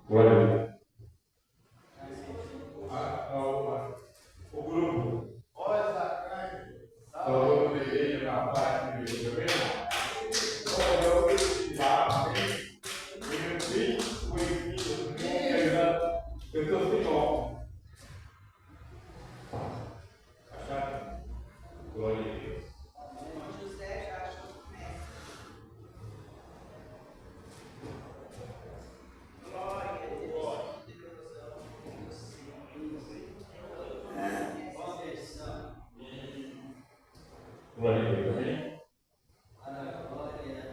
Glória a Deus. O grupo. Eu peguei na parte de glória a Deus. José já achou que começa. Glória a Deus. Glória a Deus, amém?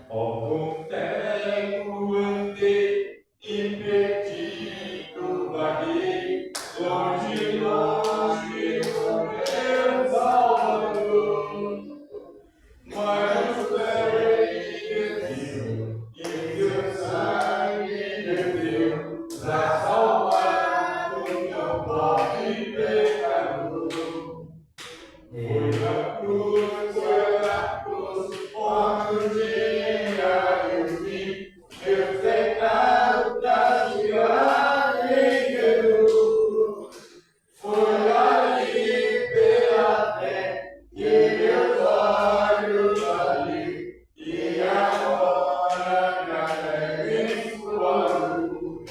Ó, com cego andei e perdido vaguei, longe, longe do meu Salvador. Mas o céu ele desceu e seu sangue verteu pra salvar o meu pobre pecador. Foi na cruz, onde um dia eu vi meu pecado castigado em Jesus. Foi ali pela fé que meus olhos abriu e agora me alegro em sua luz.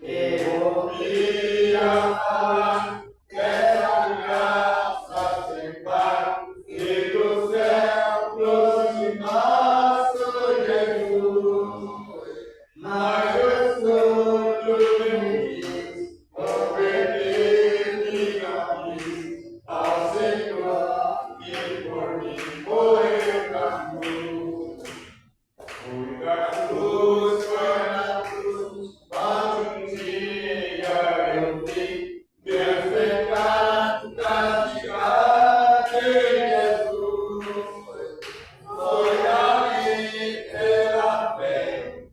Eu ouvia falar dessa graça sem par e do céu aproximasse Jesus. Mas eu sou me quis converter-me não quis ao Senhor que por mim morreu na cruz. Foi na cruz, quando um dia eu vi meus pecados castigados em Jesus. Foi ali pela fé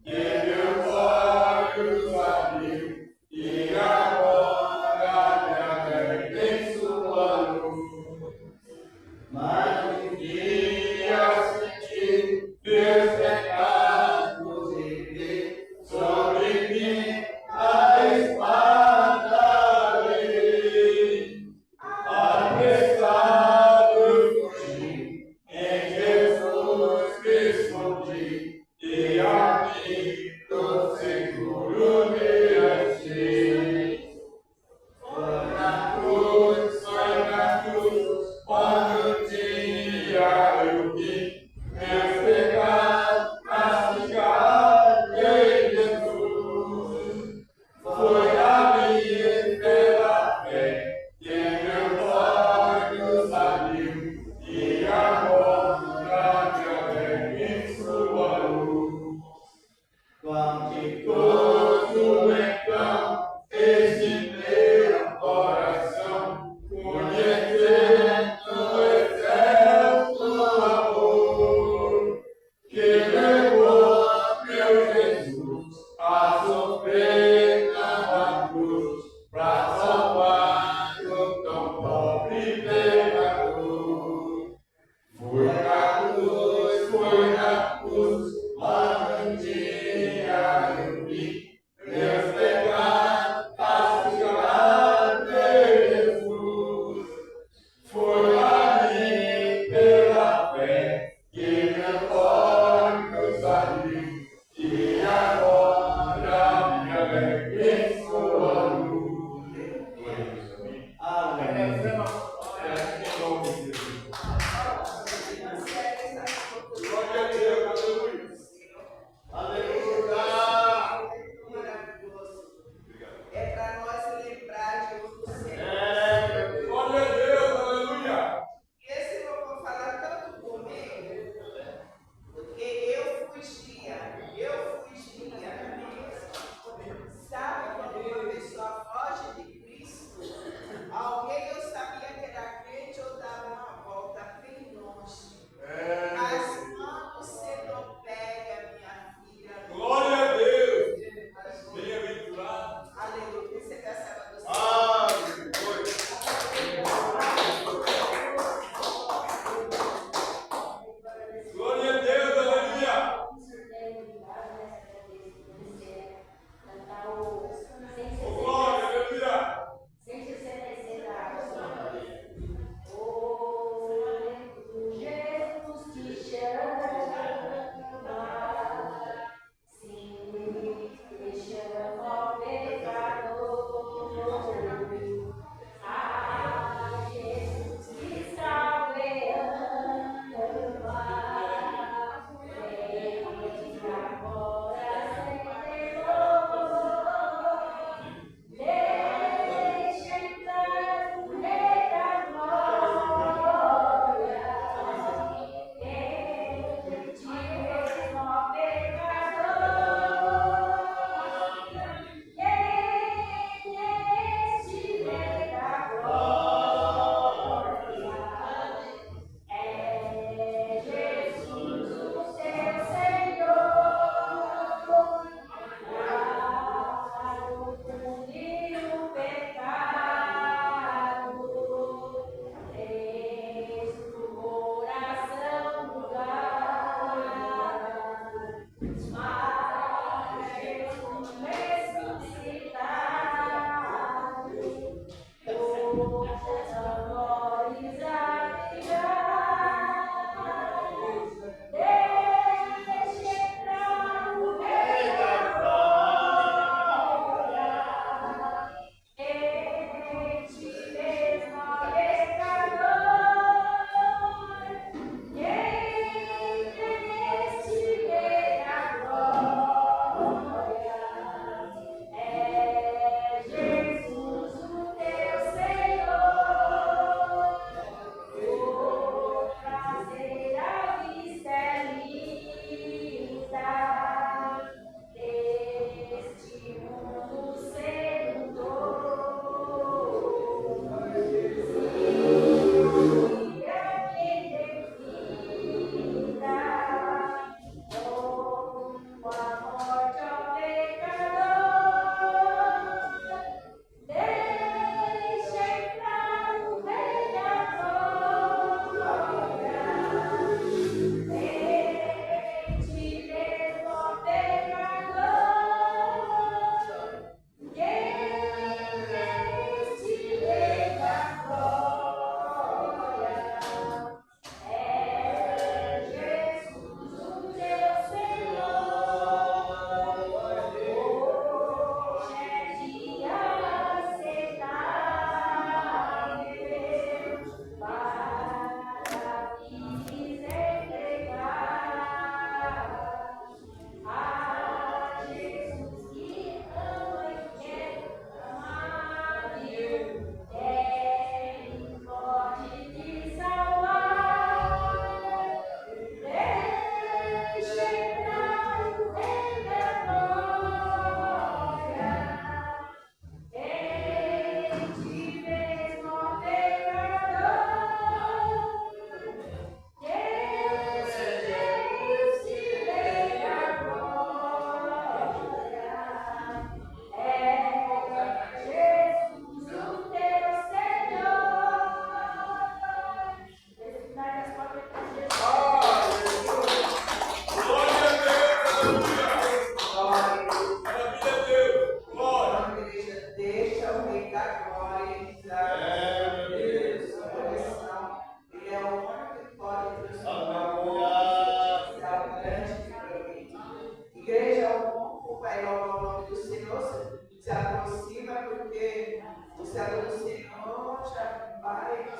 que meus olhos abriu e agora me alegro em sua luz. Mas um dia senti meus pecados e vi sobre mim a espada da lei. Apressado eu fugi, em Jesus me escondi e a mim do seguro me achei. Foi na cruz, quando um dia eu vi meus pecados castigados em Jesus. Foi ali pela fé que meus olhos abriu e agora me alegro em sua luz. Quanticoso então este meu coração, conhecendo o excelso amor, que levou meu Jesus a sofrer na cruz, pra salvar o tão pobre pecador. Foi na cruz, mas um dia eu vi meus pecados castigados em Jesus. Foi ali pela fé que meus olhos abriu e agora me alegro em sua luz. Glória a Deus, amém.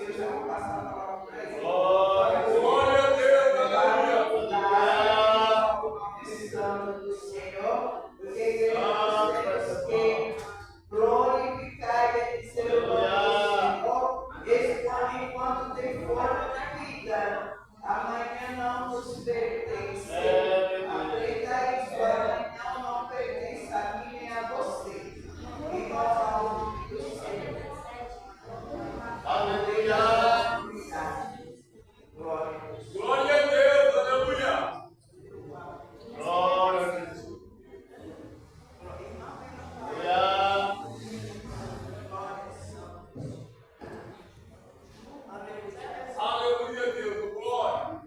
eu já vou passar a palavra para ele. Glória a Deus, aleluia. Precisando do Senhor, porque queremos que glorificar e ser o nome do Senhor. Esse enquanto tem forma na vida, amanhã não nos pertence. Aprenda isso, amanhã não pertence a mim nem a você. E nós vamos do Senhor. Aleluia. Glória a Deus. Glória a Deus, aleluia. Glória a Deus. Aleluia, Deus, glória.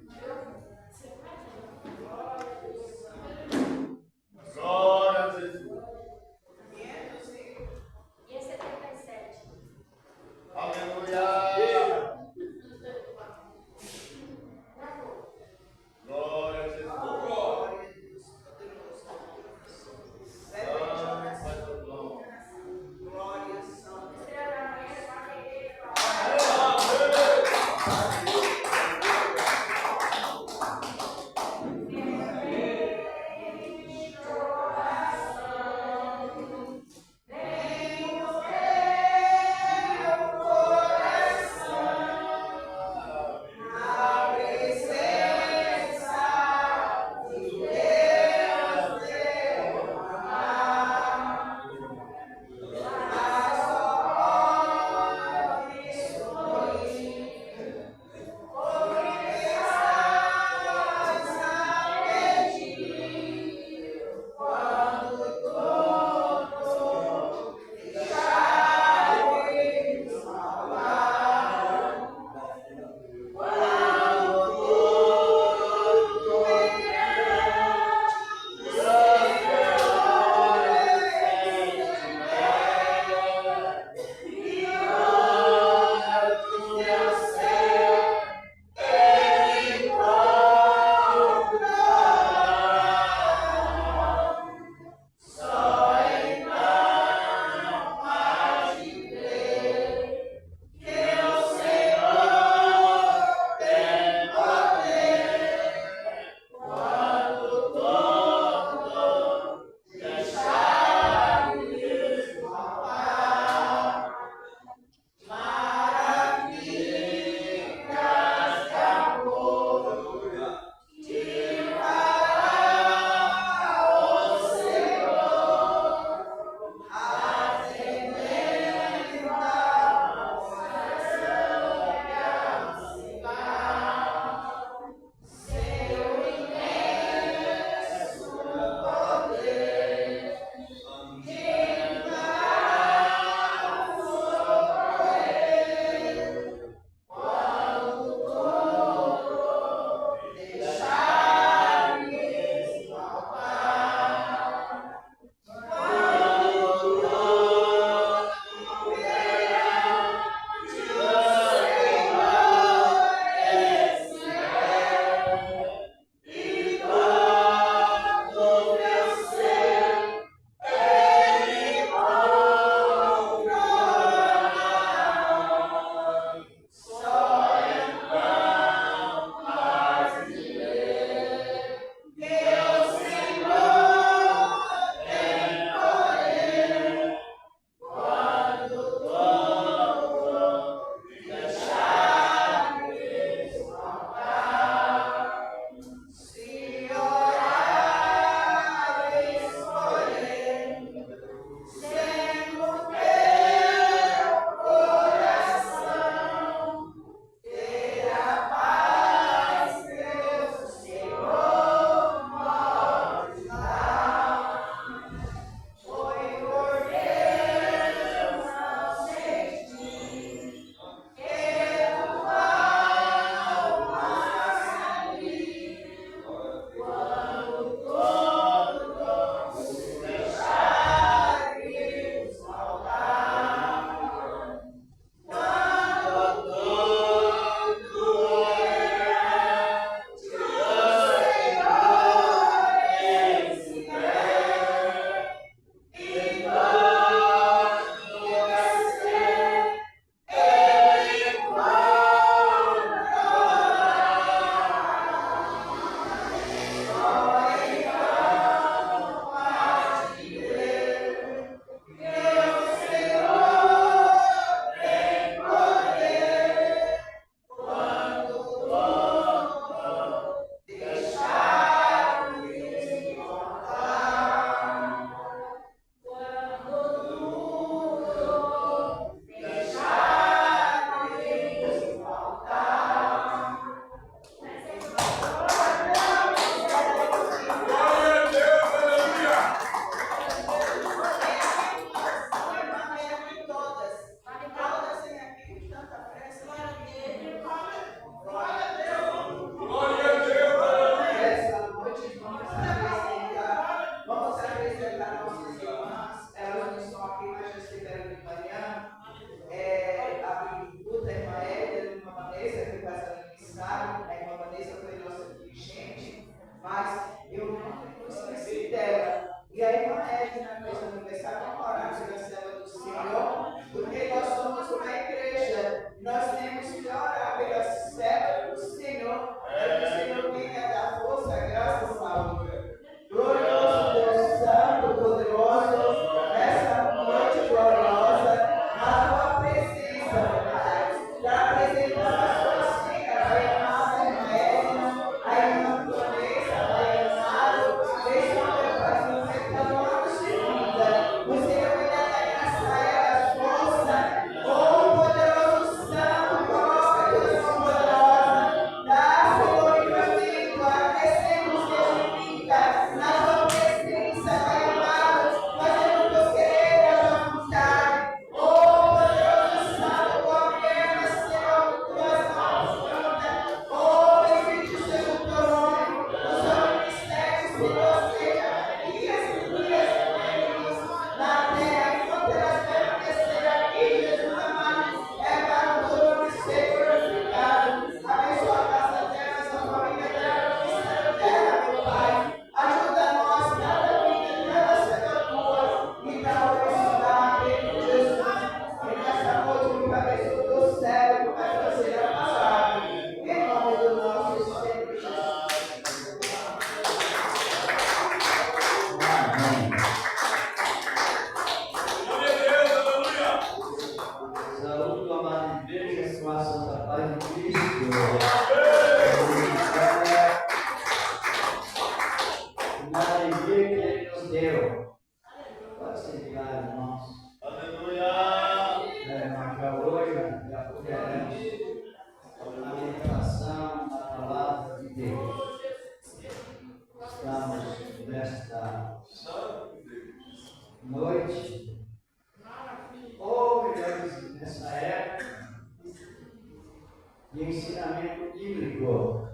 de ensinamento bíblico,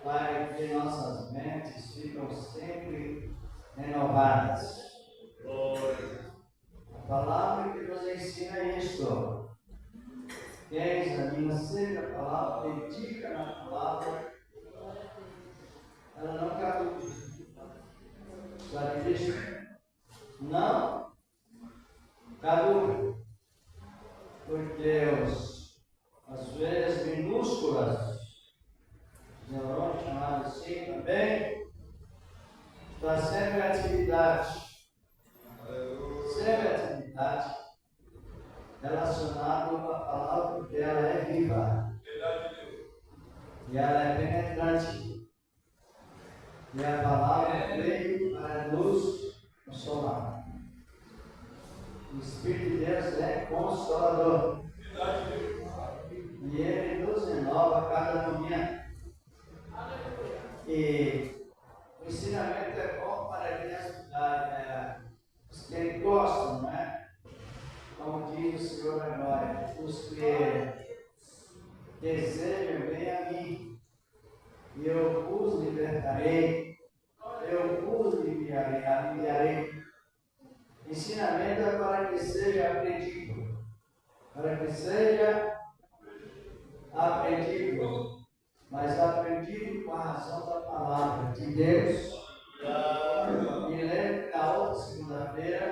para que nossas mentes ficam sempre renovadas. A palavra que nos ensina isto. Quem examina sempre a palavra, dedica na palavra, ela não caduca. Sabe disso? Não caduca. Porque as veias minúsculas, neurônios chamados assim também, está sempre em atividade. Sempre atividade relacionada com a palavra, porque ela é viva. E ela é penetrante. E a palavra veio para nos consolar. O Espírito de Deus é consolador. E ele nos renova a cada momento. E o ensinamento é bom para os que gostam, não é? Como diz o Senhor da glória, os que desejam, vem a mim, e eu os libertarei, eu os aliviarei. Ensinamento é para que seja aprendido, mas aprendido com a razão da palavra de Deus. E lembre, na outra segunda-feira,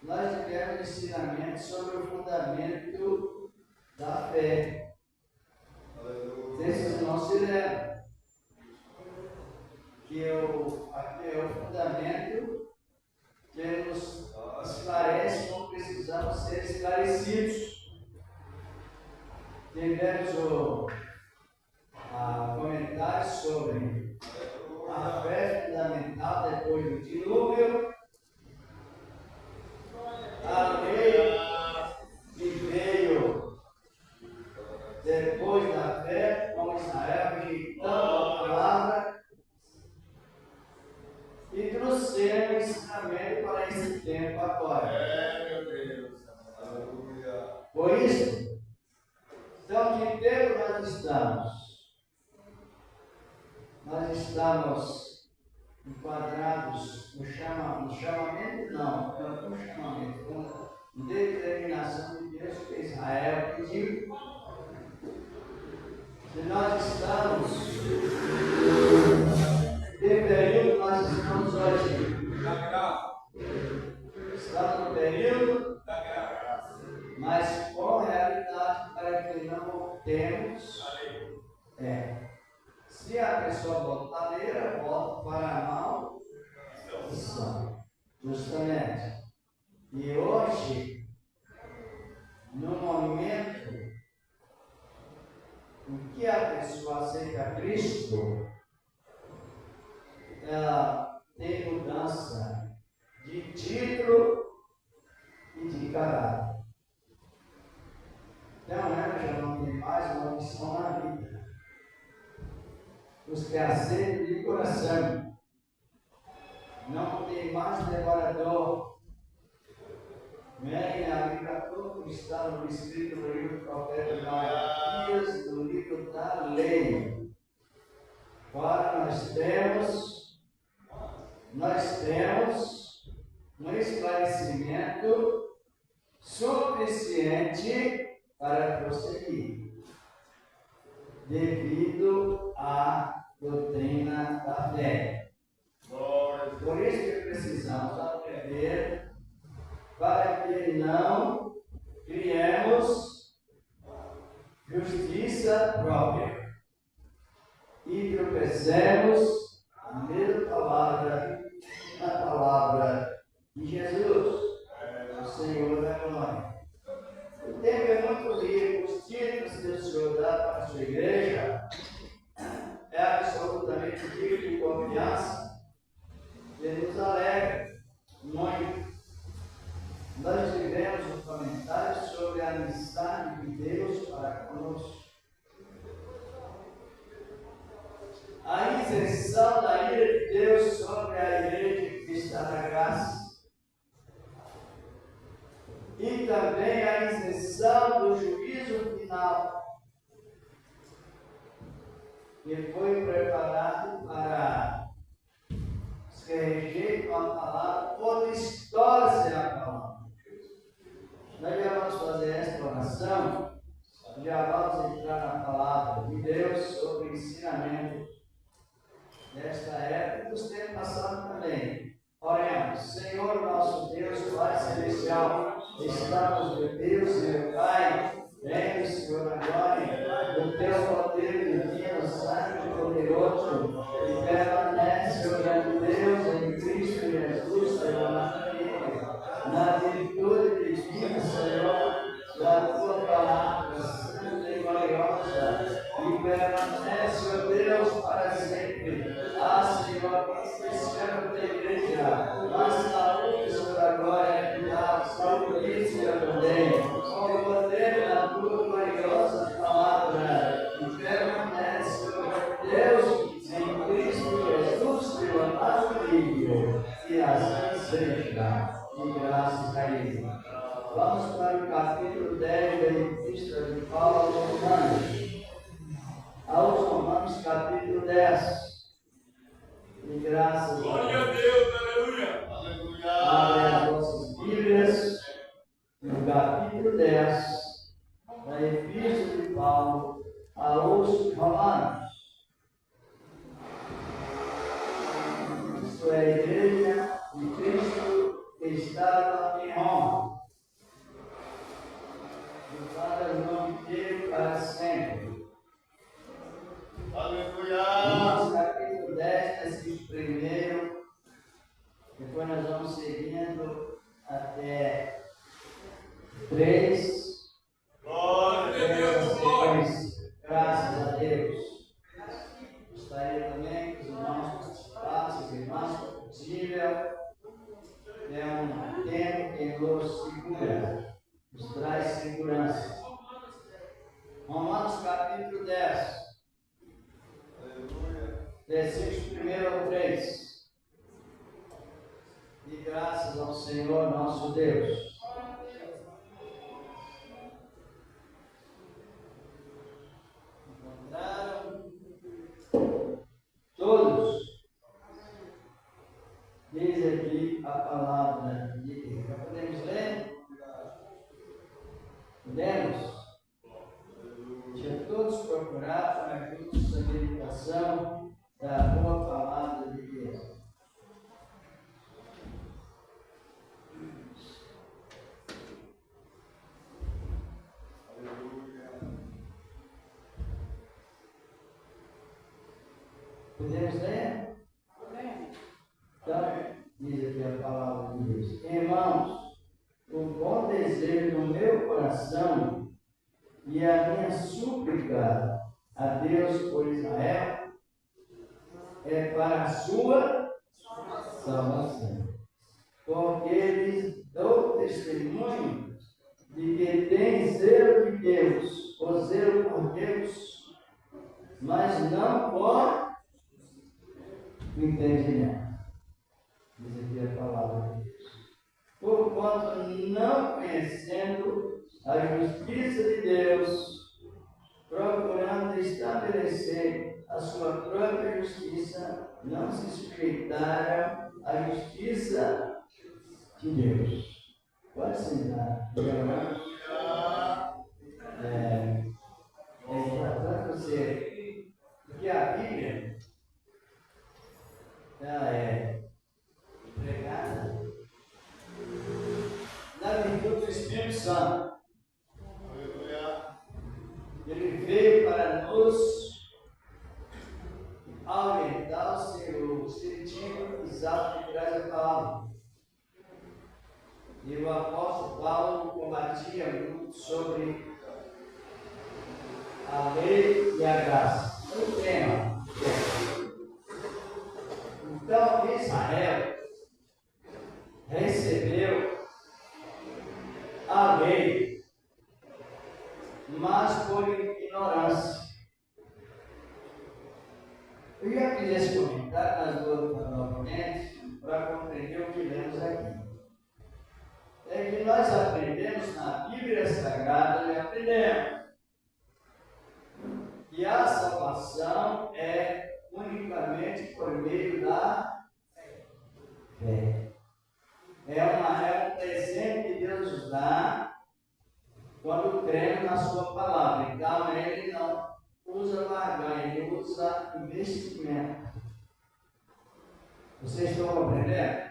nós tivemos ensinamento sobre o fundamento da fé. Vocês não se lembram que aqui é o fundamento que nos esclarece como precisamos ser esclarecidos. Tivemos comentário sobre a fé fundamental depois do dilúvio, a lei que veio depois da fé, como Israel rejeitando a palavra, e trouxeram ensinamento para esse tempo agora. Meu Deus. Aleluia. Por isso, então, que tempo nós estamos? Nós estamos enquadrados no chamamento, não no chamamento, com determinação de Deus que Israel pediu. Se nós estamos, que período nós estamos hoje? Estamos no período da graça, mas com realidade para que não temos. Se a pessoa volta para ler, volta para a maldição. Justamente. E hoje, no momento em que a pessoa aceita Cristo, ela tem mudança de título e de caráter. Então ela já não tem mais uma missão na vida. Os que aceitam de coração não tem mais devorador. Vem a Bíblia toda está no escrito do livro do profeta Malaquias, do livro da lei. Agora nós temos um esclarecimento suficiente para prosseguir, devido à doutrina da fé. Por isso que precisamos aprender para que não criemos justiça própria e tropecemos na mesma palavra, na palavra de Jesus, o Senhor da glória. O tempo é muito rico, os títulos que o Senhor dá para a sua igreja é absolutamente digno de confiança e nos alegra muito. Nós tivemos um comentário sobre a amizade de Deus para conosco. A isenção da ira de Deus sobre a igreja que está na graça. E também a isenção do juízo final final, que foi preparado para os que rejeitam a palavra ou distorcem a palavra. Nós já vamos fazer esta oração, já vamos entrar na palavra de Deus sobre o ensinamento desta época e dos tempos passados também. Oremos. Senhor nosso Deus, Pai Celestial, estamos de Deus, meu Pai, vem, Senhor, agora, do teu poder divino, santo e poderoso, e permanece, ó Deus, em Cristo Jesus, Senhor, na virtude divina, Senhor, da tua palavra, santa e gloriosa, e permanece, ó Deus, para sempre. Senhor, especial da igreja, a saúde, Senhor, agora, a saúde também, com o poder da tua gloriosa palavra, e permanece, Senhor Deus, em Cristo Jesus, teu amado Filho, e assim seja, e graças a Ele. Vamos para o capítulo 10 da Epístola de Paulo aos Romanos. Aos Romanos, capítulo 10. E graças Glória a Deus, aleluia. Aleluia. Abre as vossas Bíblias no capítulo 10 da Epístola de Paulo aos Romanos. Isto é a igreja de Cristo que estava em Roma. Louvado o nome dele para sempre. Aleluia. Romanos capítulo 10, versículo 1. Depois nós vamos seguindo até 3. Glória a Deus, glória. Graças a Deus. Gostaria também que os irmãos participassem, os irmãos, se possível. É um tempo que nos segura, nos traz segurança. Romanos capítulo 10. Versículos 1 ao 3. E graças ao Senhor nosso Deus. Encontraram todos. Diz aqui a palavra de Deus. Já podemos ler? Podemos? Deixa todos procurar para juntos a meditação da boa palavra de Deus. Podemos ler? Então, diz aqui a palavra de Deus. Irmãos, o bom desejo do meu coração e a minha súplica a Deus por Israel é para a sua salvação. Porque lhes dou testemunho de que tem zelo de Deus, ou zelo por Deus, mas não por entendimento. Diz aqui a palavra de Deus. Porquanto, não conhecendo a justiça de Deus, procurando estabelecer a sua própria justiça, não se sujeitaram à justiça de Deus. Pode sentar. É importante você, porque a Bíblia ela é pregada na virtude do Espírito Santo. Ele veio para nos aumentar o sentido exato que traz a palavra. E o apóstolo Paulo combatia muito sobre a lei e a graça. O tema. Então, Israel recebeu a lei, mas por ignorância. Eu já fiz esse comentário nas duas novamente para compreender o que lemos aqui. É que nós aprendemos na Bíblia Sagrada, aprendemos E a salvação é unicamente por meio da fé. É um presente que Deus nos dá quando cremos na sua palavra. Então, ele não usa barganha, ele usa investimento. Vocês estão compreendendo?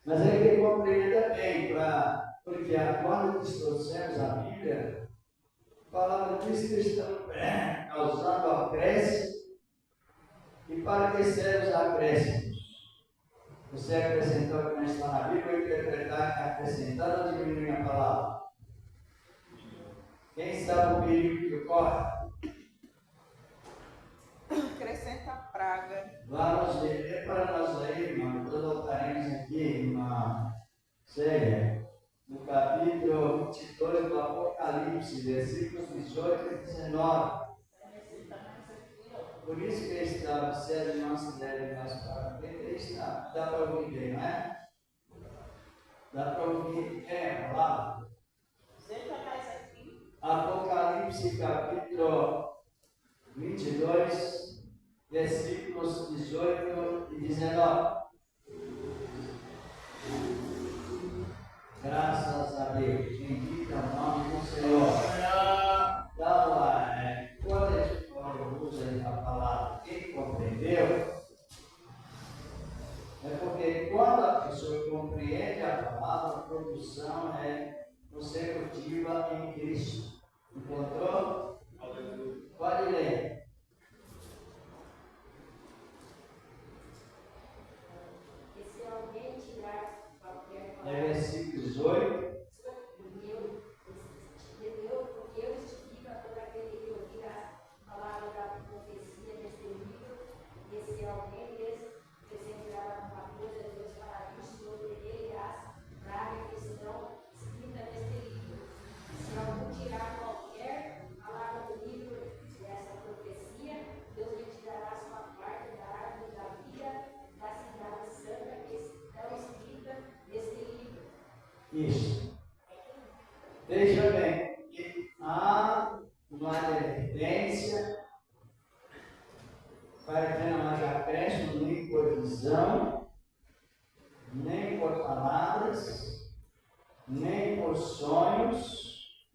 Mas é que compreenda bem, porque quando trouxemos a Bíblia, a palavra diz que estamos causando acréscimo, e para que servem os acréscimos? Você acrescentou que não está na Bíblia, ou interpretar acrescentando ou diminuindo a palavra? Quem sabe o perigo que ocorre? Acrescenta a praga. Vamos ler para nós aí, irmão. Nós voltaremos aqui, irmã Célia, no capítulo 22 do Apocalipse, versículos 18 e 19. Por isso que está, se as irmãs se devem mais para frente, está. Dá para ouvir bem, não é? Dá para ouvir quem é a palavra? Apocalipse, capítulo 22, versículos 18 e 19. Graças a Deus. Bendito é o nome do Senhor. Então, quando a gente usa a palavra quem compreendeu, é porque quando a pessoa compreende a palavra, a produção é consecutiva em Cristo. Encontrou? Pode ler. É versículo 18. Isso. Veja bem que há uma advertência para que não haja acréscimo nem por visão, nem por palavras, nem por sonhos,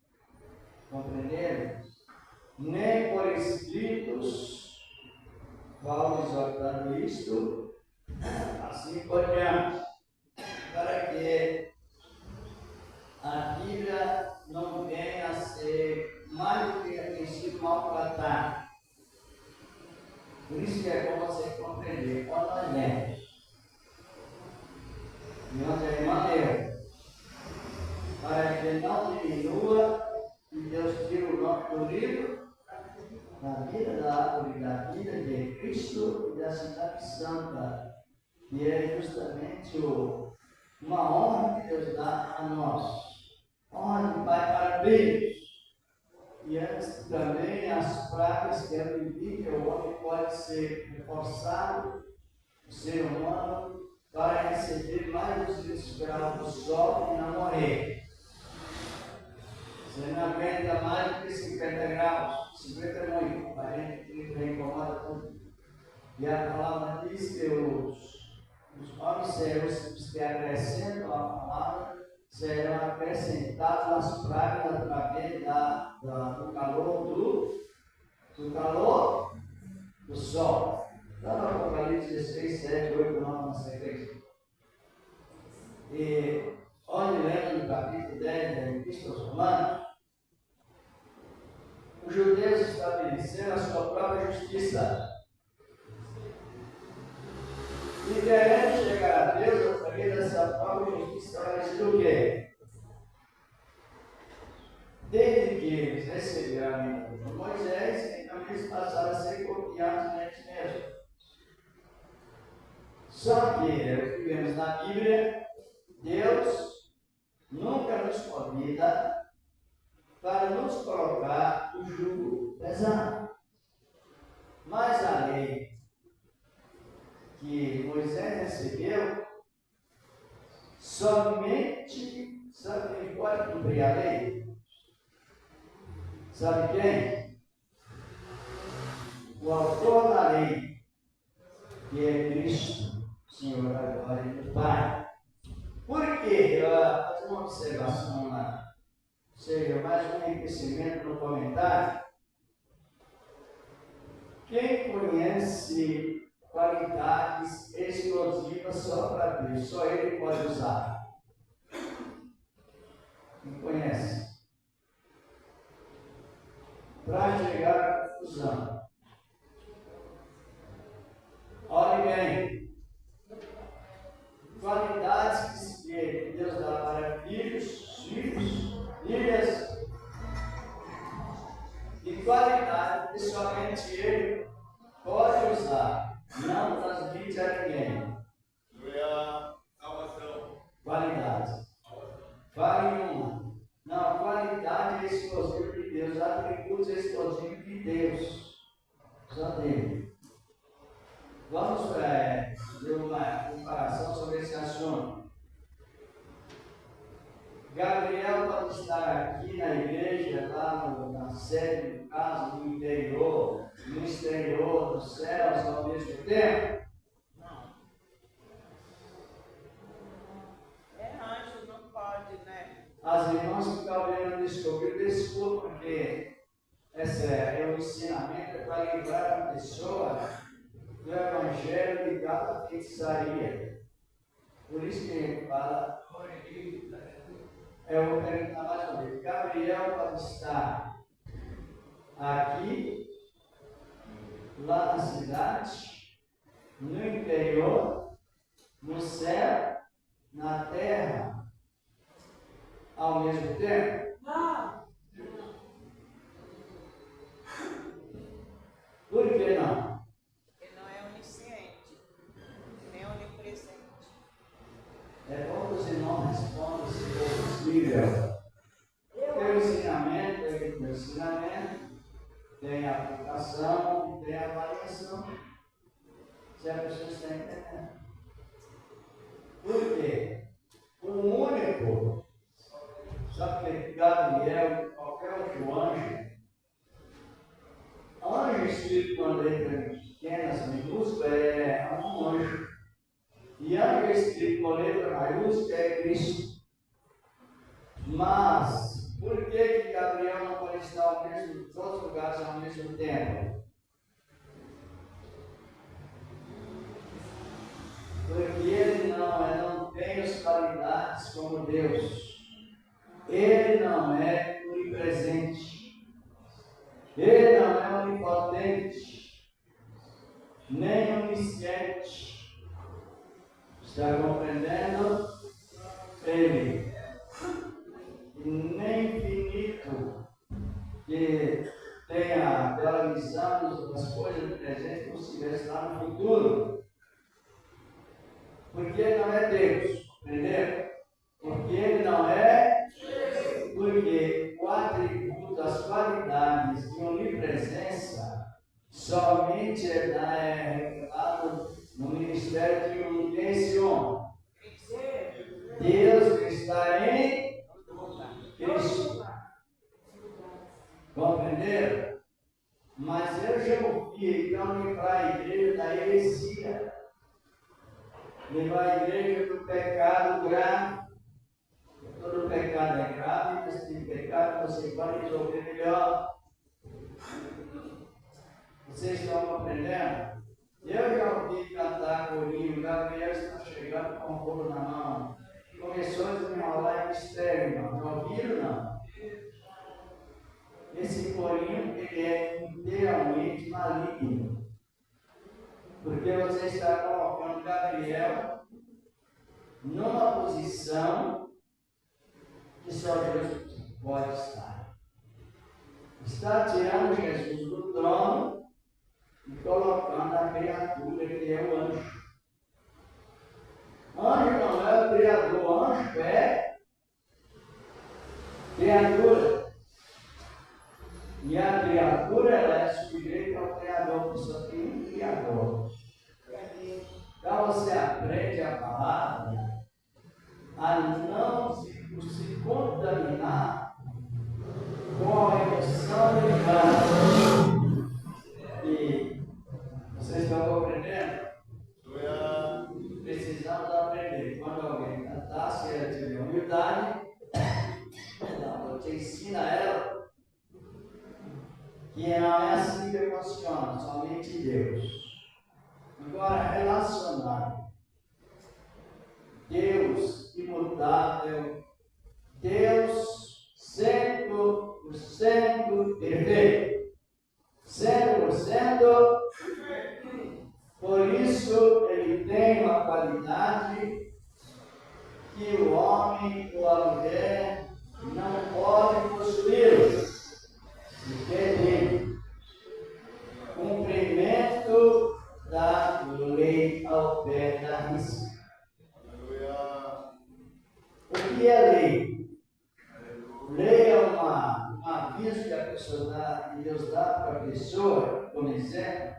compreenderam? Nem por escritos, Paulo exortando isto, assim por diante, para que a Bíblia não venha a ser mais do que tem sido maltratada. Por isso que é bom você compreender quando nós lemos. E onde a irmã leu, para que não diminua e Deus tire o nome do livro da vida da árvore da vida de Cristo e da cidade santa, que é justamente uma honra que Deus dá a nós. Honra de pai para Deus. E antes também as pragas que é que o homem pode ser reforçado, o ser humano, para receber mais dos 20 graus do sol e não morrer. Você não aguenta mais do que 50 graus. 50 é muito, 40, 30 incomoda tudo. E a palavra diz que os homens serão, que acrescentam a palavra, serão acrescentadas as pragas através do calor do sol. Está no Apocalipse 16, 7, 8, 9, na sequência. E onde lemos no capítulo 10 da Epístola aos Romanos, os judeus estabeleceram a sua própria justiça. E querendo chegar a Deus, através dessa própria justiça, estabeleceu o quê? Desde que eles receberam a lei de Moisés, então eles passaram a ser copiados neles mesmos. Só que, é o que vemos na Bíblia, Deus nunca nos convida para nos colocar o jugo pesado. Mas a lei que Moisés recebeu, somente, sabe quem pode cumprir a lei? Sabe quem? o autor da lei, que é Cristo, Senhor da glória e do Pai. Por quê? Fazer uma observação lá, ou seja, mais um enriquecimento no comentário. Quem conhece qualidades exclusivas só para Deus, só Ele pode usar. Quem conhece? Para chegar à conclusão. Olhe bem. Qualidades que Deus dá para filhos, filhas, e qualidades que somente Ele pode usar, não transmite a ninguém. Qualidades. Fale uma. Não, qualidade é exclusiva de Deus, atributos exclusivos de Deus. Só dele. Vamos ver uma comparação sobre esse assunto. Gabriel pode estar aqui na igreja, lá na sede, no caso, no interior, no exterior, nos céus, ao mesmo tempo? Não. É anjo, não pode, né? As irmãs que estão vendo descobrir, desculpa, porque esse é o ensinamento para livrar a pessoa do evangelho ligado à feitiçaria. Por isso que ele fala. Eu vou perguntar mais uma vez. Gabriel pode estar aqui, lá na cidade, no interior, no céu, na terra, ao mesmo tempo? Não. Por que não? Ele não é onisciente, nem onipresente. É bom que os irmãos respondam se for possível. Tem o ensinamento, tem o ensinamento, tem a aplicação e tem a avaliação. Se a pessoa está entendendo. Por quê? O único, sabe que Gabriel, qualquer outro anjo escrito com letras pequenas, minúsculas, é um anjo. E anjo escrito com letra maiúscula é Cristo. Mas, por que Gabriel não pode estar em todos os lugares ao mesmo tempo? Porque ele não tem as qualidades como Deus. Ele não é onipresente. Ele não é onipotente. Nem onisciente. Está compreendendo? Ele. Nem infinito. Que tenha aquela visão das coisas do presente como se estivesse lá no futuro. Porque ele não é Deus, entendeu? Porque ele não é Deus. Porque o atributo, as qualidades de onipresença somente é revelado no ministério de onipotência. Deus que está em Cristo. Compreenderam? Mas eu já ouvi então livrar a igreja da heresia. Livrar a igreja do pecado grave. Todo pecado é grave, mas tem pecado que você pode resolver melhor. Vocês estão compreendendo? Eu já ouvi cantar corinho, Gabriel está chegando com o rolo na mão. Começou a desenrolar em mistério, irmão. Não ouviram, não? Esse corinho, ele é inteiramente maligno. Porque você está colocando Gabriel numa posição que só Deus pode estar. Está tirando Jesus do trono e colocando a criatura que é o anjo. Anjo não é o criador, anjo é criatura. E a criatura ela é sujeita ao Criador, porque só tem um Criador. Então você aprende a palavra a não se contaminar com a emoção ligada. E que não é assim que funciona, somente Deus. Agora, relacionado. Deus imutável, Deus 100% perfeito, 100%, por isso ele tem uma qualidade que o homem ou a mulher não pode possuir, porque é dele. Cumprimento da lei ao pé da risca. O que é lei? Lei é um aviso que a pessoa dá, que Deus dá para a pessoa, como exemplo,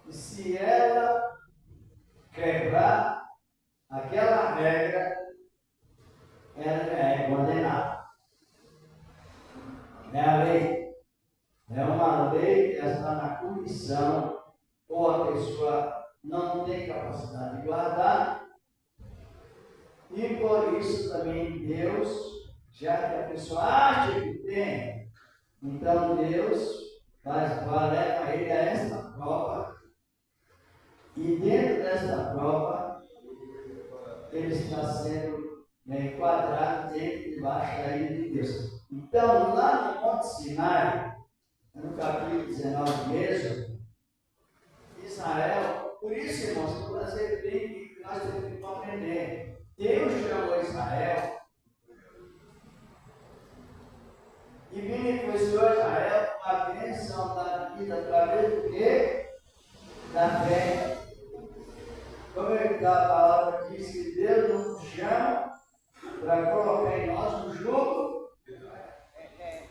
e se ela quebrar aquela regra, ela é condenada. É a lei. É uma lei que está na condição, ou a pessoa não tem capacidade de guardar, e por isso também Deus, já que a pessoa acha que tem, então Deus leva ele a esta prova, e dentro desta prova, ele está sendo enquadrado dentro e debaixo da ira de Deus. Então, lá no Monte Sinai, no capítulo 19 mesmo, Israel, por isso, irmãos, nós temos que compreender. Deus chamou Israel e beneficiou Israel com a bênção da vida através do quê? Da fé. Como a palavra diz que Deus nos chama para colocar em nós um jugo.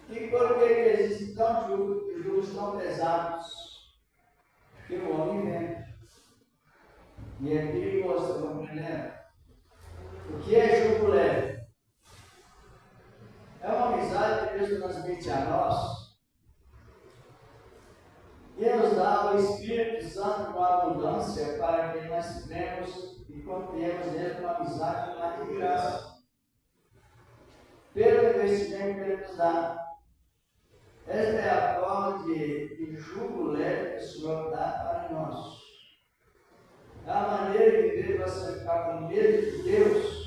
E por que existem tão jugos tão pesados? Porque o homem vem. E é perigoso, está compreendendo? O que é jugo leve? É uma amizade que Deus transmite a nós. E nos dá o Espírito Santo com abundância para que nós tenhamos e confiemos nele com amizade mais de graça. Pelo investimento que ele nos dá. Esta é a forma de jugo leve que o Senhor dá para nós. É a maneira de ver você ficar com medo de Deus.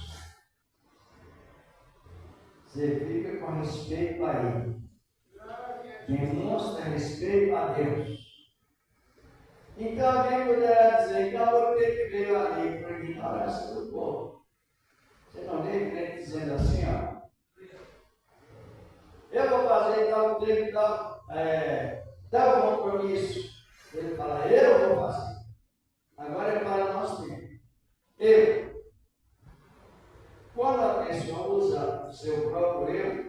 Você fica com respeito a Ele. Demonstra respeito a Deus. Então alguém poderá dizer, então por que veio a lei? Por ignorância do povo. Você não vê crente dizendo assim, ó. Eu vou fazer tal compromisso. Ele fala, eu vou fazer. Agora é para nós mesmos. Eu. Quando a pessoa usa o seu próprio eu,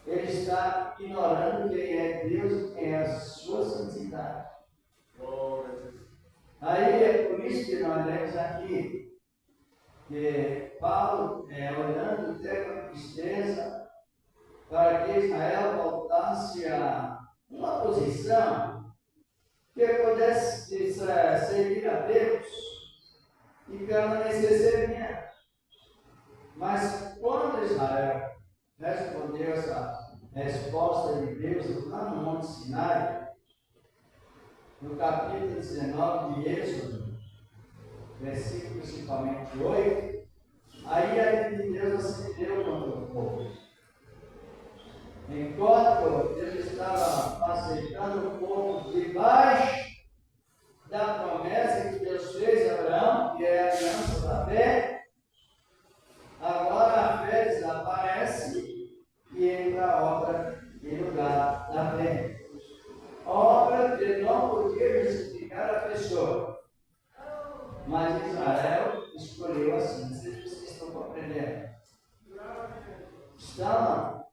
ele está ignorando quem é Deus e quem é a sua santidade. Aí é por isso que nós lemos aqui que Paulo, olhando até com tristeza, para que Israel voltasse a uma posição que pudesse servir a Deus e permanecer servindo. Mas quando Israel respondeu essa resposta de Deus lá no Monte Sinai, no capítulo 19 de Êxodo, versículo principalmente 8, aí a ira de Deus acendeu contra o povo. Enquanto Deus estava aceitando o povo debaixo da promessa que Deus fez a Abraão, que é a aliança da fé, agora a fé desaparece e entra a obra em lugar da fé. A obra que não podia justificar a pessoa. Mas Israel escolheu assim. Não sei se vocês estão compreendendo. Estão?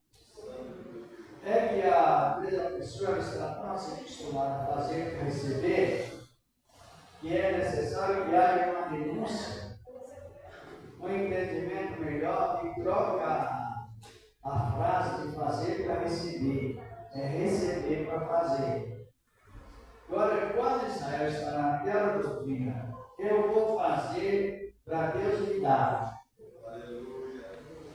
É que a pessoa está tão acostumada a fazer e receber que é necessário que haja uma renúncia, um entendimento melhor e troca a frase de fazer para receber. É receber para fazer. Agora, quando Israel está naquela doutrina, eu vou fazer para Deus me dar.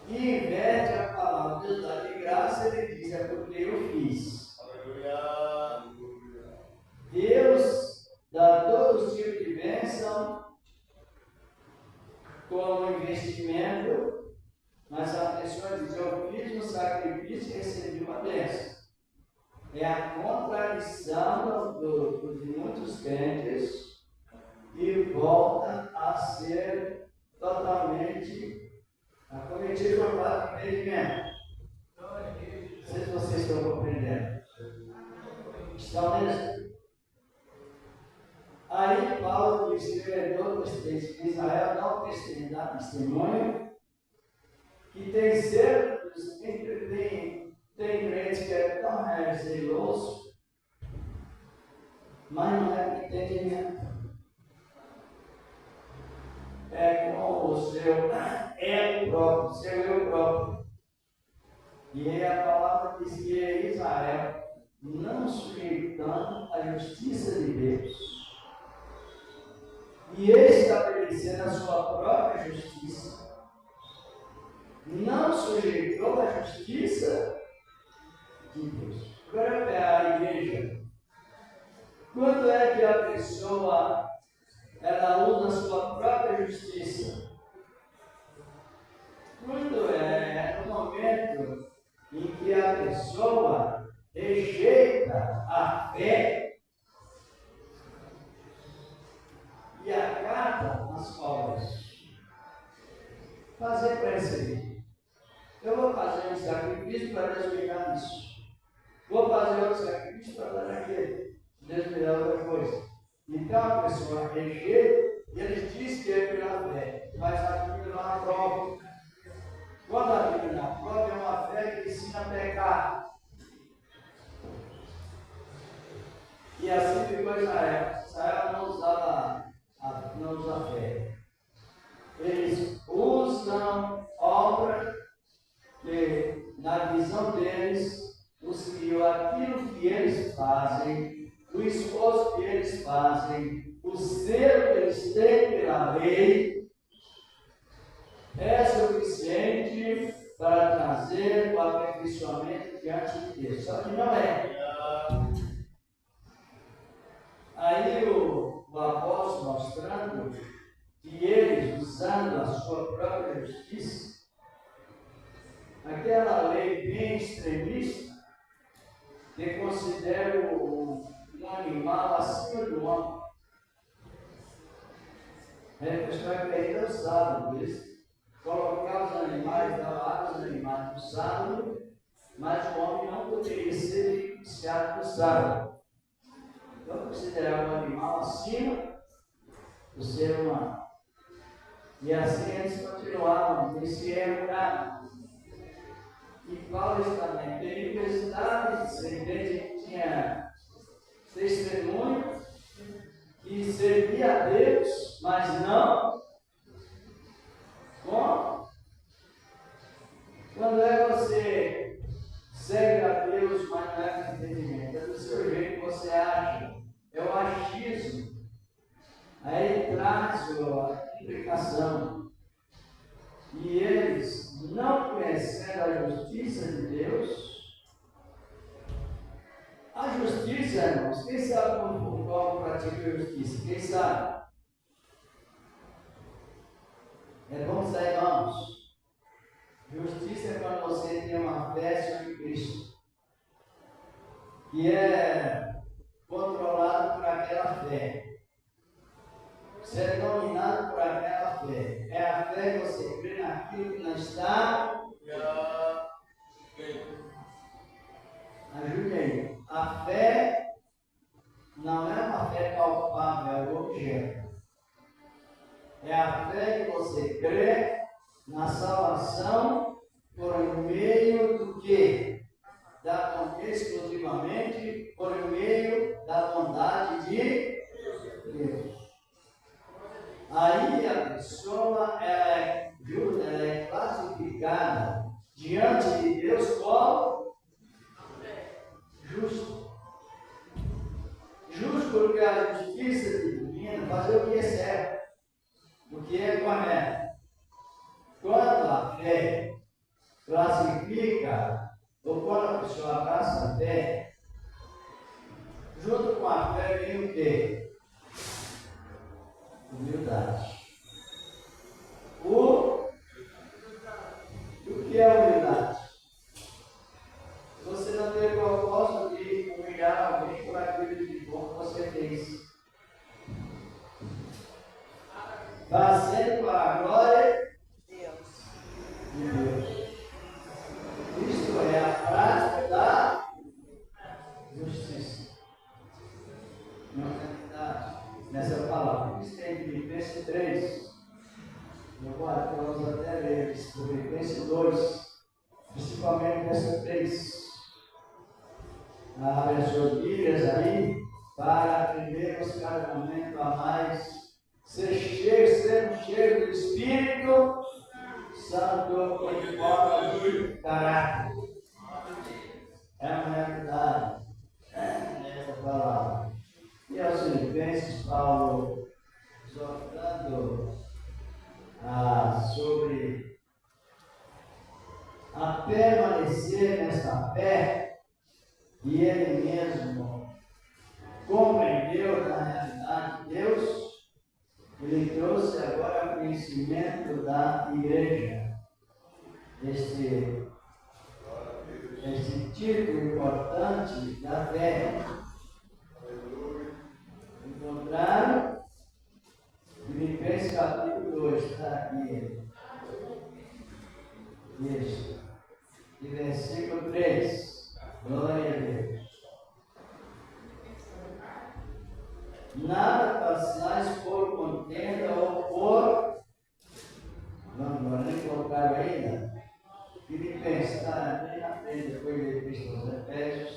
E inverte a palavra, Deus dá de graça, ele diz, fez, é porque eu fiz. Aleluia. Deus dá todos os tipos de bênção como investimento, mas a pessoa diz: eu fiz um sacrifício e recebi uma bênção. É a contradição de muitos crentes e volta a ser totalmente acometido por falta de entendimento. Não sei se vocês estão compreendendo. Estão mesmo? Aí Paulo diz que Israel não dá testemunho, que tem certos, tem crente que é tão zeloso, mas não é entendimento. É com o seu ego próprio, seu eu próprio. E aí a palavra diz que é Israel não sujeitando a justiça de Deus e estabelecendo a sua própria justiça, não sujeitou a justiça de Deus. Agora é a igreja. Quando é que a pessoa ela usa a sua própria justiça? Quando é no momento em que a pessoa rejeita a fé e acata as obras. Fazer para receber. Eu vou fazer um sacrifício para Deus me dar isso. Vou fazer outro sacrifício para dar aquele. Deus me dá outra coisa. Então a pessoa rejeita e ele diz que é pela fé, mas a Bíblia não aprova. Quando a Bíblia não aprova, é uma fé que ensina a pecar. E assim ficou Israel. Israel não usa a fé. Eles usam obra que, na visão deles, aquilo que eles fazem, o esforço que eles fazem, o zelo que eles têm pela lei, é suficiente para trazer o aperfeiçoamento diante de Deus. Só que não é. Aí o apóstolo mostrando que eles, usando a sua própria justiça, aquela lei bem extremista, que considera um animal acima do homem. A pessoa vai perder o sábado, eles colocar os animais, dar água aos animais no sábado, mas o homem não poderia ser iniciado no sábado. Então, considerar o animal acima do ser humano. E assim eles continuavam nesse erro. E Paulo também tem universidade, você entende que tinha testemunho, que servia a Deus, mas não como? Quando é que você serve a Deus, mas não é com entendimento? É do seu jeito que você acha. É o achismo. Aí traz a implicação. E eles, não conhecendo a justiça de Deus, a justiça, irmãos, quem sabe como pratica a justiça? Quem sabe? É bom dizer, irmãos, justiça é quando você tem uma fé sobre Cristo, que é controlado por aquela fé. Você é dominado por aquela fé. É a fé que você crê naquilo que não está. Ajude aí. A fé não é uma fé palpável, é o objeto. É a fé que você crê na salvação por meio do quê? Exclusivamente por meio da bondade de Deus. Aí a pessoa ela é classificada diante de Deus como justo. Justo porque a justiça divina fazer o que é certo, o que é correto. Quando a fé classifica o Ou quando a pessoa abraça a fé, junto com a fé vem o quê? Humildade. O que é humildade? Você não tem o propósito de humilhar alguém por aquilo de bom que você fez. Fazendo para a glória de Deus. Isto é a prática da justiça. Não tem nessa palavra. Isso tem em Filipenses 3. Agora, vamos até ler Filipenses 2, principalmente verso 3. Abre as suas Bíblias aí, para aprendermos cada momento a mais, sermos cheios do Espírito Santo em forma de caráter. É uma realidade, essa palavra. E aos Filipenses, Paulo exortando sobre a permanecer nessa fé, e ele mesmo compreendeu na realidade de Deus, ele trouxe agora conhecimento da igreja. Este título importante da fé. Encontraram? Filipenses capítulo 2, está aqui. Isso. E versículo 3. Glória a Deus. Nada façais por contenda ou por. Vamos nem colocar ainda. Filipenses está bem na frente, depois da Epístola aos Efésios.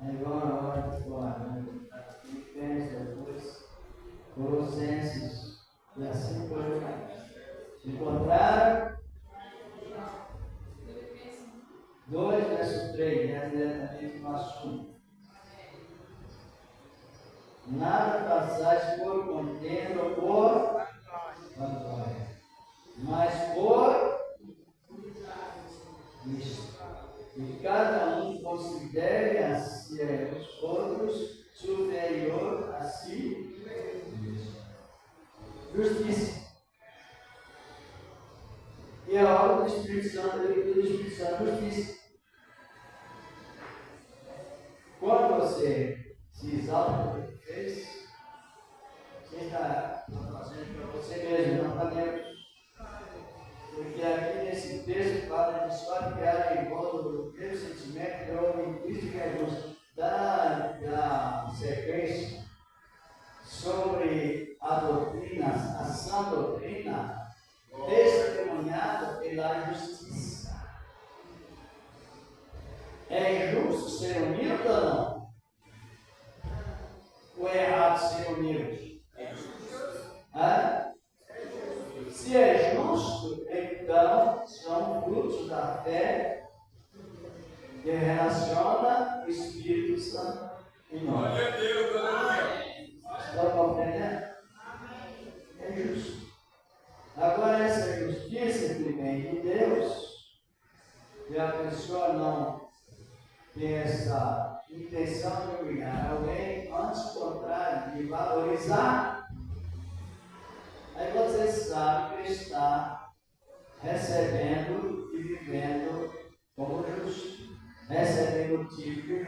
Aí vamos agora fora. Filipenses, depois Colossenses. E assim por diante. Se encontraram? 2, verso 3, diretamente no assunto. Nada façais por contenda ou por vanglória, mas por isto. E cada um considere a si os outros superior a si mesmo. Justiça. E a obra do Espírito Santo, do Espírito Santo, justiça. Quando você se exalta pelo que fez, você está fazendo para você mesmo, não para Deus. Porque aqui nesse texto fala de só criar em volta do mesmo sentimento do homem Cristo que é nos dá sequência sobre a doutrina, a sã doutrina, testemunhada pela justiça. É justo ser humilde ou não? Ou é errado ser humilde? É justo. Se é justo, então são frutos da fé que relaciona o Espírito Santo em nós. Glória a Deus, aleluia. Estão compreendendo? É justo. Agora, essa justiça que vem de Deus, e a pessoa não tem essa intenção de humilhar alguém, antes do contrário, de valorizar, aí você sabe que está recebendo e vivendo como justo, recebendo o título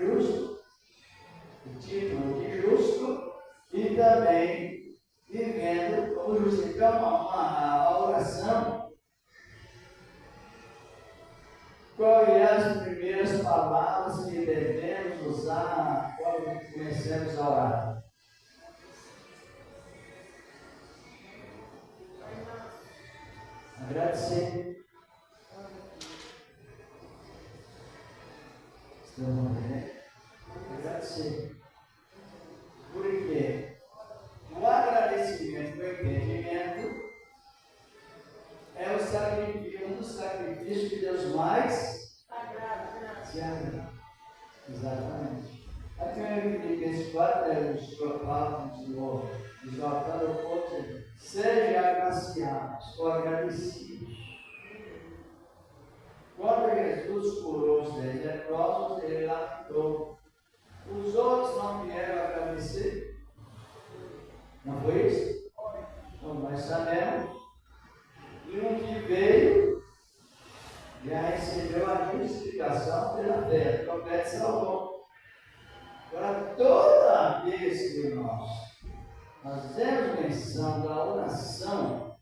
de justo, e também vivendo como justo. Então, a oração, qual é as primeiras palavras que devemos usar quando começamos a orar? Agradecer. Estamos vendo? Agradecer. Por quê? O agradecimento, o entendimento, é o sacrifício, um dos sacrifícios que Deus mais se agrada. Exatamente. Aqui em Filipenses 4, o Senhor fala com o Senhor, exaltando o povo, seja agraciados ou agradecidos. Quando Jesus curou os 10 leprosos, ele lamentou. Os outros não vieram agradecer. Não foi isso? Então nós sabemos. E um que veio já recebeu a justificação pela fé. O profeta salvou. Agora, toda vez que nós fazemos menção da oração,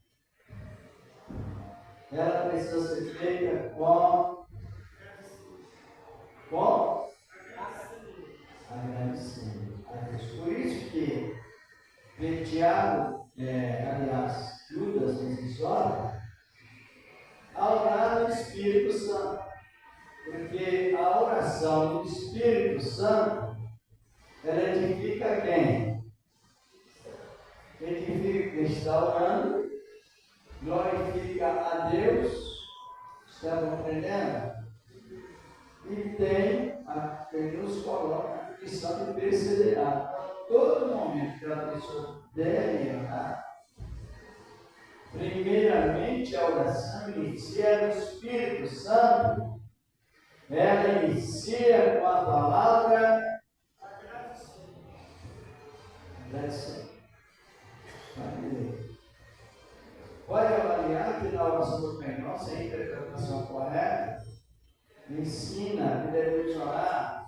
ela precisa ser feita com agradecendo a Deus. Por isso que Tiago, aliás, Judas nessa história, a orar no Espírito Santo. Porque a oração do Espírito Santo, ela edifica quem? Edifica quem está orando, glorifica a Deus, está compreendendo? E tem nos coloca a condição de perseverar. Então, todo momento que a pessoa deve orar, primeiramente a oração inicia no Espírito Santo, ela inicia com a palavra agradecer. Pode avaliar que na oração do Pai Nosso, a interpretação correta, ensina que devemos orar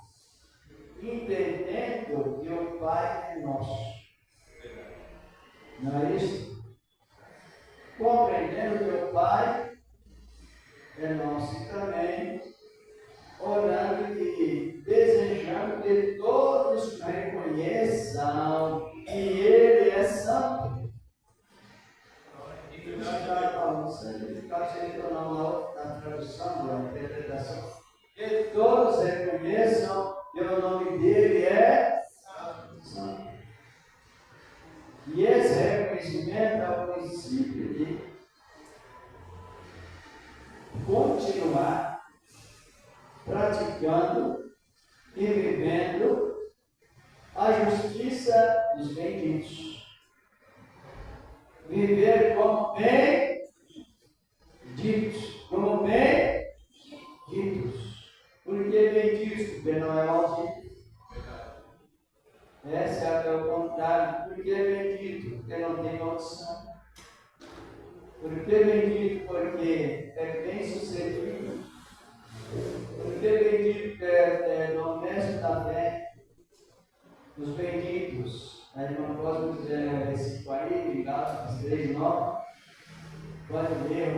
entendendo que o Pai é nosso. Não é isso? Compreendendo que o Pai é nosso e também orando e desejando que todos reconheçam que Ele é santo. Santificado seja o nome da tradução, da interpretação. Que todos reconheçam que o nome dele é santo. E esse reconhecimento é o princípio de continuar praticando e vivendo a justiça dos benditos. Viver como benditos. Como benditos. Por que benditos? Porque não é maldito. Essa é o contrário. Por que bendito? Porque não tem maldição. Por que bendito? Porque é bem sucedido. Por que bendito? Porque é doméstico da fé. Os benditos. A irmã pode dizer no versículo aí, em Gálatas 3:9. Pode ler,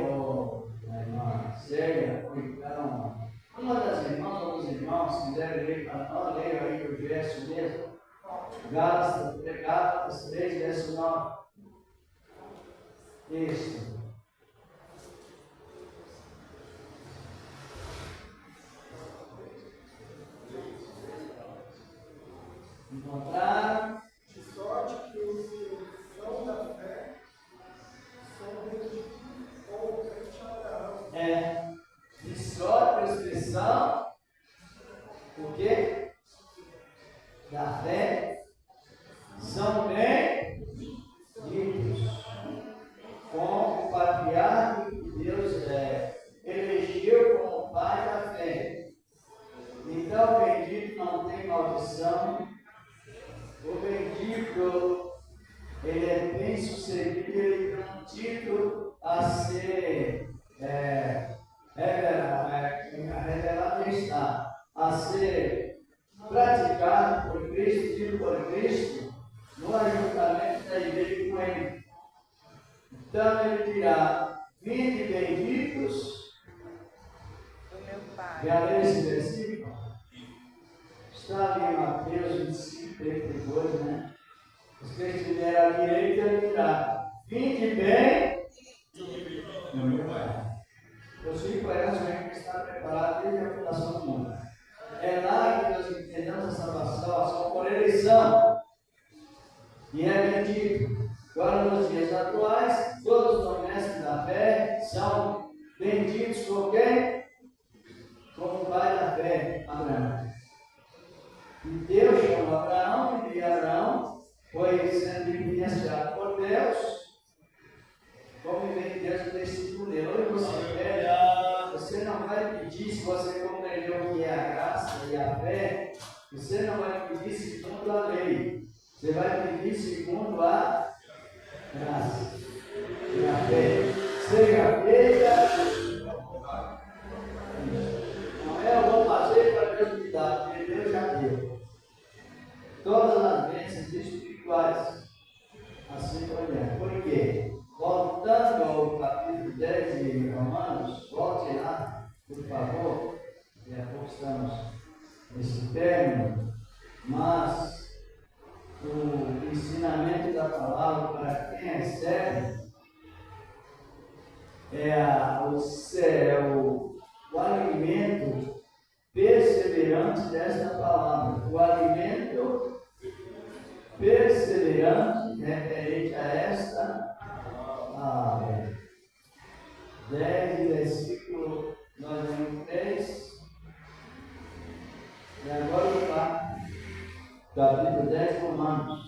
a irmã Célia, ou então, uma das irmãs ou dos irmãos, se quiser ler para nós, leia aí o verso mesmo. Gálatas 3, verso 9. Isso. Encontraram? De sorte que os que são da fé são benditos ou crente Abraão. De sorte a expressão, o quê? Da fé, são benditos, como o patriarca que Deus elegeu como pai da fé. Então, o bendito não tem maldição. O bendito, ele é bem sucedido, ele tem um título a ser revelado está, a ser praticado por Cristo, dito por Cristo, no ajuntamento da igreja com ele. Então ele dirá: vinde benditos. Do meu Pai. Já leu esse versículo? Está ali em Mateus 25, 32, né? Os que estiverem à direita, ele dirá: vinde bem do meu Pai. Os 5 anos vem que está preparado desde a fundação do mundo. É lá que nós entendemos a salvação por eleição. E é bendito. Agora, nos dias atuais, todos os domésticos da fé são benditos por quem? Como o pai da fé, Abraão. E Deus chamou Abraão, e Abraão foi sendo influenciado por Deus. Como vem Deus no versículo dele. Hoje você não vai fazer a fé, você não vai pedir segundo a lei. Você vai pedir segundo a graça. E a fé seja feita. Não é eu vou fazer para Deus me dar, porque Deus já deu. Todas as bênçãos espirituais, assim por diante. Por quê? Voltando ao capítulo 10 de Romanos, volte lá, por favor. Daqui a pouco estamos nesse término, mas o ensinamento da palavra para quem recebe o alimento perseverante desta palavra. O alimento perseverante referente a esta palavra. 10, versículo, nós lemos 3. E agora o 4. Capítulo 10, Romanos.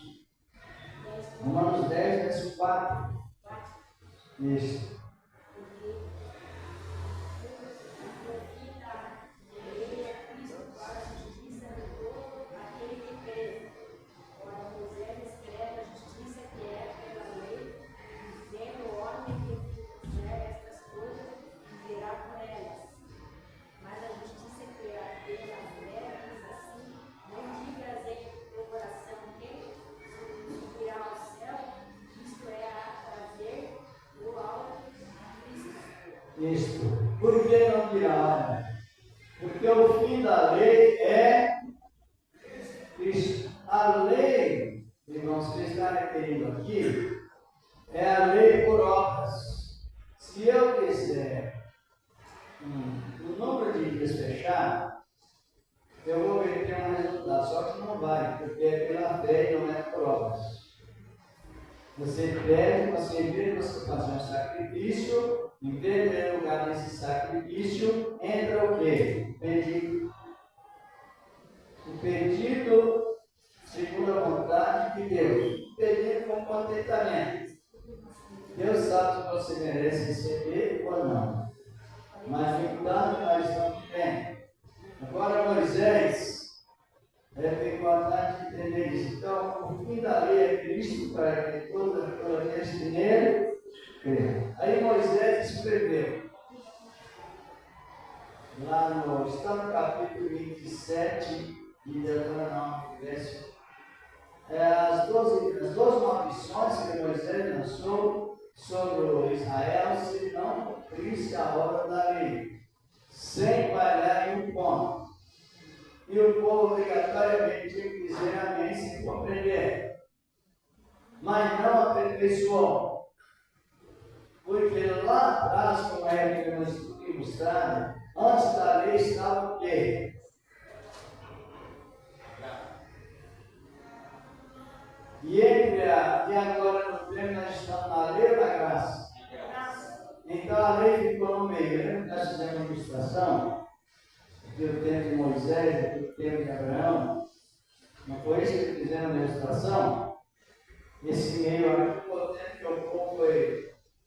Romanos 10, verso 4. Isso. Isto. Por que não dirá? Porque o fim da lei é Cristo. A lei, irmãos, que está referindo aqui, é a lei por obras. Se eu quiser o número de dias fechar, eu vou ver um resultado, só que não vai, porque é pela fé e não é por obras. Você pede, você vê você fazer um sacrifício, em primeiro lugar nesse sacrifício, entra o quê? O pedido. O pedido segundo a vontade de Deus. O pedido com contentamento. Deus sabe se você merece receber ou não. Mas, no entanto, nós estamos bem. Agora, Moisés é importante entender isso. Então, o fim da lei é Cristo, para que todo aqueles que nele creem. Aí Moisés escreveu, lá está no capítulo 27 de Deuteronômio, verso. As 12 maldições que Moisés lançou sobre o Israel se não cumprisse a obra da lei, sem falhar em um ponto. E o povo obrigatoriamente tinha que dizer amém sem compreender. Mas não aperfeiçoou. Porque lá atrás, como é que nós ilustrado, antes da lei estava o quê? E agora no tempo nós estamos na lei ou na graça? Então a lei ficou no meio. Lembra que nós fizemos uma ilustração? Do tempo de Moisés, do tempo de Abraão. Não foi isso que fizeram na ilustração? Esse meio aqui foi o tempo que o povo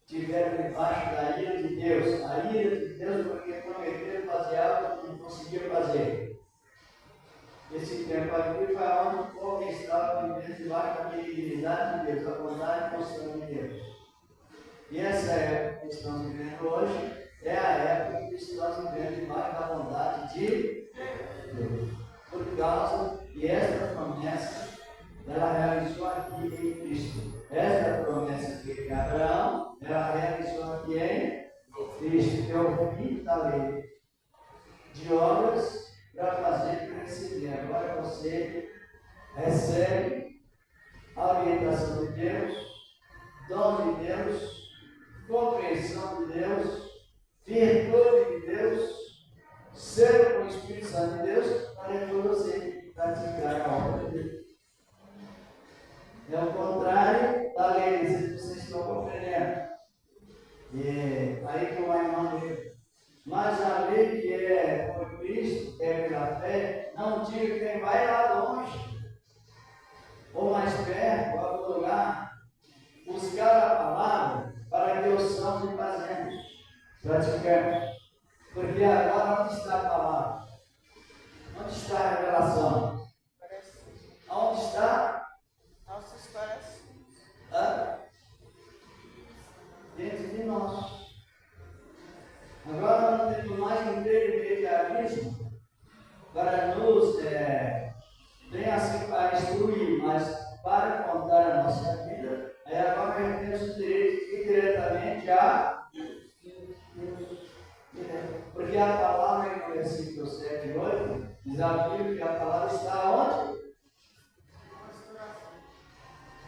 estiveram debaixo da ira de Deus. A ira de Deus porque prometeram fazer algo que não conseguiam fazer. Esse tempo aqui foi onde o povo estava vivendo debaixo da benignidade de Deus, a bondade e constante de Deus. E essa época que estamos vivendo hoje é a época que estamos vivendo debaixo da bondade de Deus. Por causa que esta promessa, ela realizou aqui em Cristo. Esta promessa aqui de Abraão, ela realizou aqui em Cristo, que é o fim da lei de obras para fazer para receber. Agora você recebe a orientação de Deus, dom de Deus, compreensão de Deus, virtude de Deus, ser com o Espírito Santo de Deus, para que você praticar a obra de Deus. É o contrário da lei, se vocês estão compreendendo. E aí que o irmão diz, mas a lei que é por Cristo, que é pela fé, não diga quem vai lá longe, ou mais perto, ou algum lugar, buscar a palavra para que ouçamos e fazemos, praticamos. Porque agora onde está a palavra? Onde está a revelação? Onde está? Nossos corações. Hã? Dentro de nós. Agora não temos mais um intermediarismo para nos tem assim para instruir, mas para contar a nossa vida, agora nós temos o direito de ir diretamente a porque a palavra no versículo 7 e 8 diz a Bíblia que a palavra está onde?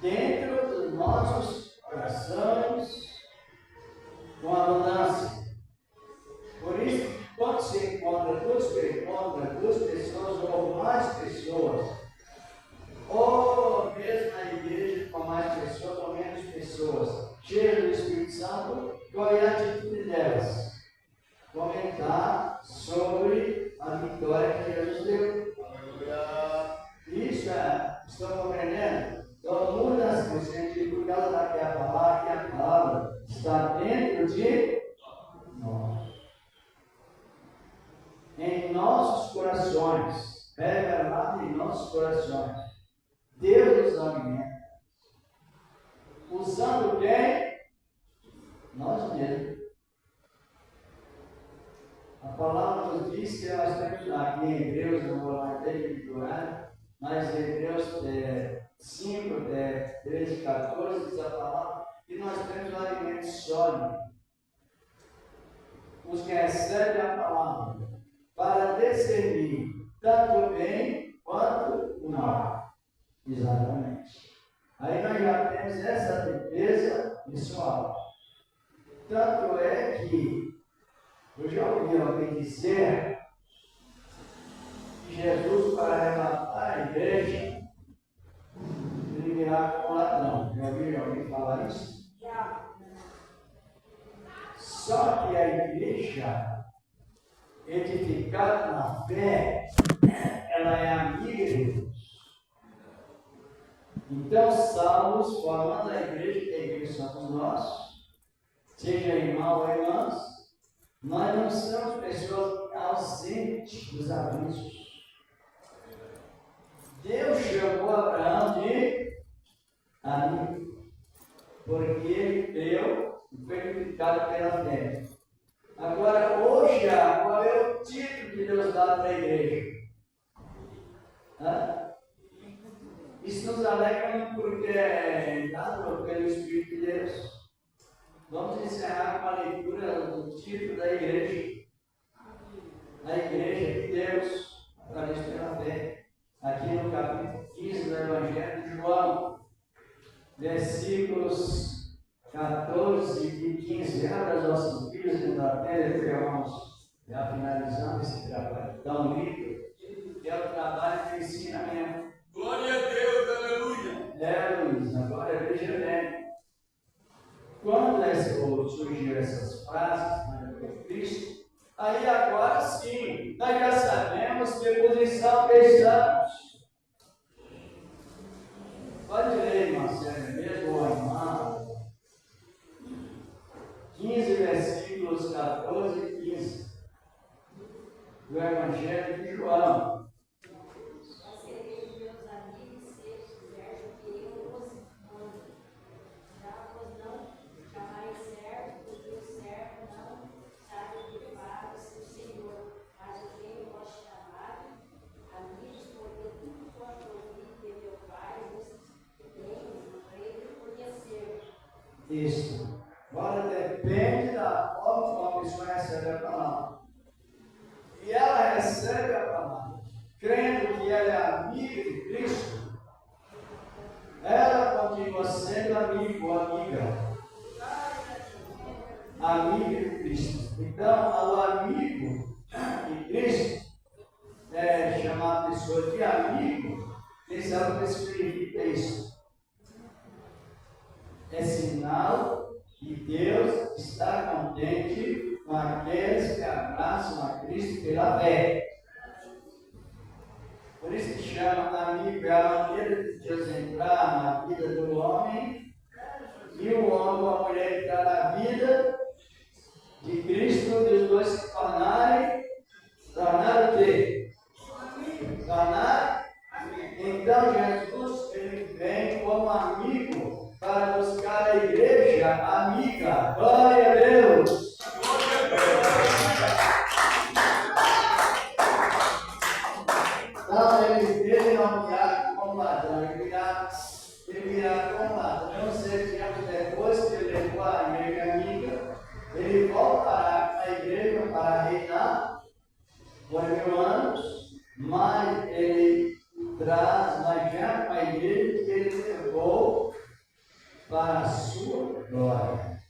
Dentro dos nossos corações, com abundância. Por isso, quando se encontra duas pessoas ou mais pessoas, ou mesmo na igreja com mais pessoas ou menos pessoas, cheias do Espírito Santo, qual é a atitude delas? Comentar sobre a vitória que Jesus deu. Isso estão compreendendo? Então muda-se no sentido por causa da que a palavra está dentro de nós. Em nossos corações, revelado em nossos corações. Deus nos alimenta. Usando quem? Nós mesmos. A palavra nos diz que nós temos aqui em Hebreus, não vou lá ter mas em Hebreus 5, 13, 14, diz a palavra que nós temos um alimento sólido. Os que recebem a palavra para discernir tanto o bem quanto o mal. Exatamente. Aí nós já temos essa defesa pessoal. Tanto é que eu já ouvi alguém dizer que Jesus, para arrebatar a igreja, ele virá como ladrão. Já ouviu alguém falar isso? Só que a igreja, edificada na fé, ela é amiga de Deus. Então, salvos, formando a igreja, que a igreja somos nós, seja irmão ou irmãs, nós não somos pessoas ausentes dos avisos. Deus chamou Abraão de amigo, porque ele deu e foi edificado pela fé. Agora, hoje, qual é o título que Deus dá para a igreja? Isso nos alegra porque é dado pelo Espírito de Deus. Vamos encerrar com a leitura do título da igreja. A igreja de Deus, através pela fé. Aqui no capítulo 15 do Evangelho de João, versículos 14 e 15. Abra as nossas Bíblias dentro da tela, que vamos já finalizando esse trabalho tão lindo, que é o trabalho que ensina mesmo. Glória a Deus, aleluia. Luiz, agora veja bem. Quando surgiu essas frases de Cristo, aí agora sim, nós já sabemos que posição que estamos. Pode ler, Marcelo, mesmo o irmão. 15 versículos 14 e 15 do Evangelho de João. Isso. Agora depende da forma como a pessoa recebe a palavra. E ela recebe a palavra, crendo que ela é amiga de Cristo, ela continua sendo amigo ou amiga. Amiga de Cristo. Então, o amigo de Cristo chamar a pessoa de amigo, quem sabe o que significa isso? É sinal que Deus está contente com aqueles que abraçam a Cristo pela fé. Por isso que chama amigo, é a maneira de Deus entrar na vida do homem e o homem ou a mulher entrar na vida de Cristo, e os dois se tornarem o quê? Não, ele não virá como ladrão, ele virá como ladrão. Eu não sei se depois que ele levou a igreja amiga, ele voltará à igreja para reinar por 1000 anos, mas ele traz, mas já com a igreja que ele levou para a sua glória.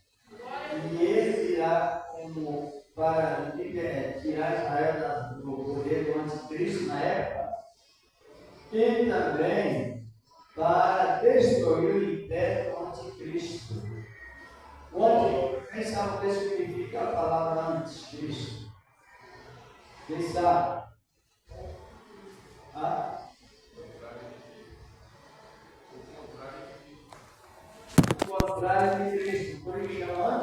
E ele virá como para tirar Israel do poder do anticristo na época, e também para destruir o império do anticristo. Quem sabe o que significa a palavra anticristo? Quem sabe? O contrário de Cristo, por isso chama